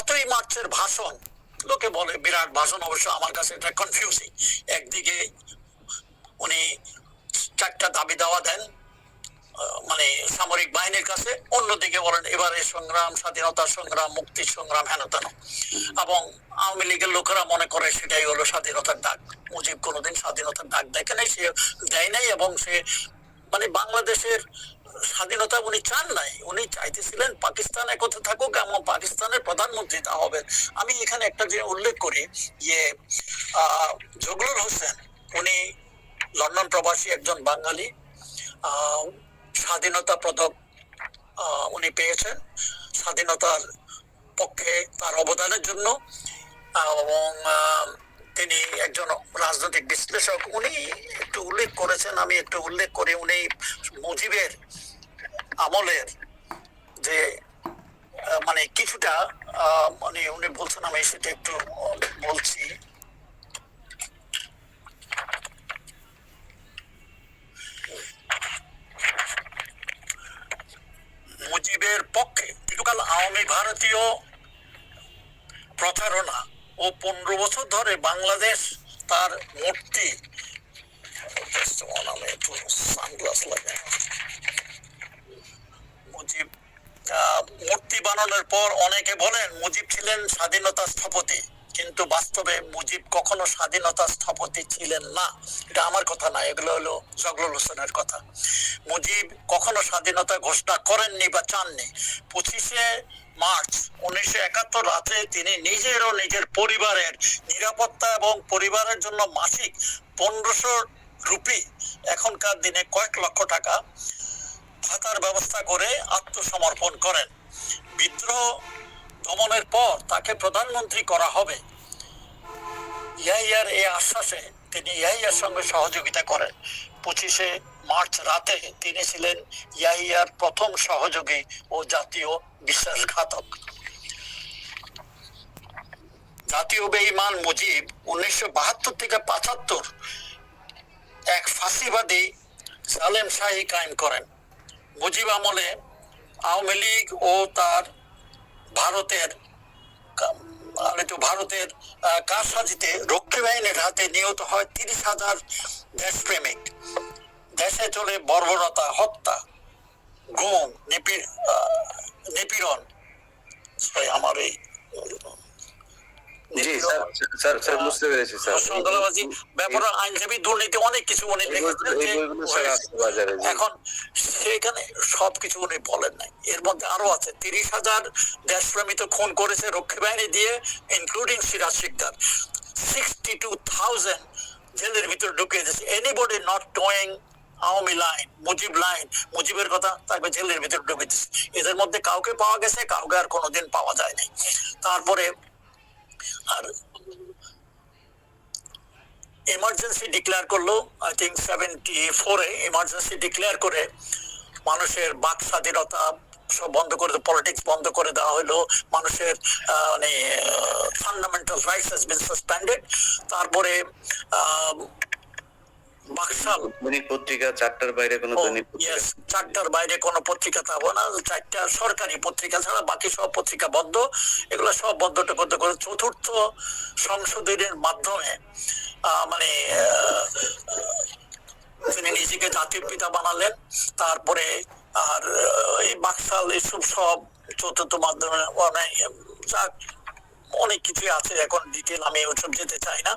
7ই মার্চের ভাষণ, লোকে বলে বিরাট ভাষণ, অবশ্য আমার কাছে এটা কনফিউজিং। একদিকে উনি 4টা দাবি দাওয়া দেন মানে সামরিক বাহিনীর কাছে, অন্যদিকে বলেন এবারে সংগ্রাম, স্বাধীনতা সংগ্রাম, মুক্তির সংগ্রাম, হেন তেন। এবং আওয়ামী লীগের লোকেরা মনে করে সেটাই হলো স্বাধীনতার ডাক। মুজিব কোনোদিন স্বাধীনতার ডাক দেখে নাই, সে দেয় নাই, এবং সে মানে বাংলাদেশের স্বাধীনতা উনি চান নাই। উনি চাইতেছিলেন পাকিস্তান একত্রে থাকুক এবং পাকিস্তানের প্রধানমন্ত্রী তা হবেন। আমি এখানে একটা যে উল্লেখ করি, যে জগলুল হোসেন, উনি লন্ডন প্রবাসী একজন বাঙালি, স্বাধীনতা পদক উনি পেয়েছেন স্বাধীনতার পক্ষে তার অবদানের জন্য। এবং তিনি একজন রাজনৈতিক বিশ্লেষক। উনি একটু উল্লেখ করেছেন, আমি একটু উল্লেখ করি, উনি মুজিবের আমলের যে মানে কিছুটা মানে উনি বলছেন, আমি সেটা একটু বলছি। মুজিবের পক্ষে দীর্ঘকাল আওয়ামী ভারতীয় প্রতারণা ও 15 বছর ধরে বাংলাদেশ তার মূর্তি মুজিব মূর্তি বানানোর পর অনেকে বলেন মুজিব ছিলেন স্বাধীনতা স্থপতি, কিন্তু বাস্তবে মুজিব কখনো স্বাধীনতা স্থপতি ছিলেন না। এটা আমার কথা না, এগুলো হলো জগলুল হোসেনের কথা। মুজিব কখনো স্বাধীনতা ঘোষণা করেননি বা চাননি। 25শে মার্চ 1971 রাতে তিনি নিজের ও নিজের পরিবারের নিরাপত্তা এবং পরিবারের জন্য মাসিক 1500 রুপি, এখনকার দিনে কয়েক লক্ষ টাকা ভাতার ব্যবস্থা করে আত্মসমর্পণ করেন। বিদ্রোহ দমনের পর তাকে প্রধানমন্ত্রী করা হবে, ইয়াহিয়ার এই আশ্বাসে তিনি ইয়াহিয়ার সঙ্গে সহযোগিতা করেন। 25শে মার্চ রাতে তিনি ছিলেন ইয়াহিয়ার প্রথম সহযোগী ও জাতীয় বিশ্বাসঘাতক। জাতীয় বেঈমান মুজিব 1972 থেকে 75 এক ফাঁসিবাদী জালেম শাহী কায়েম করেন। মুজিব আমলে আওয়ামী লীগ ও তার ভারতের কারসাজিতে রক্ষী বাহিনীর হাতে নিহত হয় 30,000 দেশপ্রেমিক। দেশে চলে বর্বরতা, হত্যা, গুম, নিপীড়ন। আমার এই আইনজীবী দুর্নীতি, অনেক কিছু উনি এখন সেখানে সবকিছু উনি বলেন নাই। এর মধ্যে আরো আছে 30,000 দেশপ্রেমিত খুন করেছে রক্ষী বাহিনী দিয়ে, ইনক্লুডিং সিরাজ শিকদার। 62,000 জেলের ভিতরে ঢুকিয়ে দিয়েছে। Anybody not toeing Awami line, Mujib line, মুজিবের কথা, তাকে জেলের ভিতরে ঢুকিয়ে দিচ্ছে। এদের মধ্যে কাউকে পাওয়া গেছে, কাউকে আর কোনোদিন পাওয়া যায় নাই। তারপরে আর এমার্জেন্সি ডিক্লেয়ার করলো, আই থিঙ্ক 74-এ এমার্জেন্সি ডিক্লেয়ার করে মানুষের বাক স্বাধীনতা সব বন্ধ করে, পলিটিক্স বন্ধ করে দেওয়া হলো। মানুষের মানে fundamental rights has been suspended. তারপরে বাকশাল পত্রিকা 4টার বাইরে কোনো দৈনিক পত্রিকা, 4টার বাইরে কোনো পত্রিকা থাকবে না। 4টা সরকারি পত্রিকা ছাড়া বাকি সব পত্রিকা বন্ধ। এগুলো সব বন্ধ করতে করে 4র্থ সংশোধনীর মাধ্যমে মানে তিনি নিজেকে জাতির পিতা বানালেন। তারপরে আর এই বাকশাল এসব সব 4র্থ মাধ্যমে অনেক কিছু আছে, এখন ডিটেল আমি ওসব যেতে চাই না।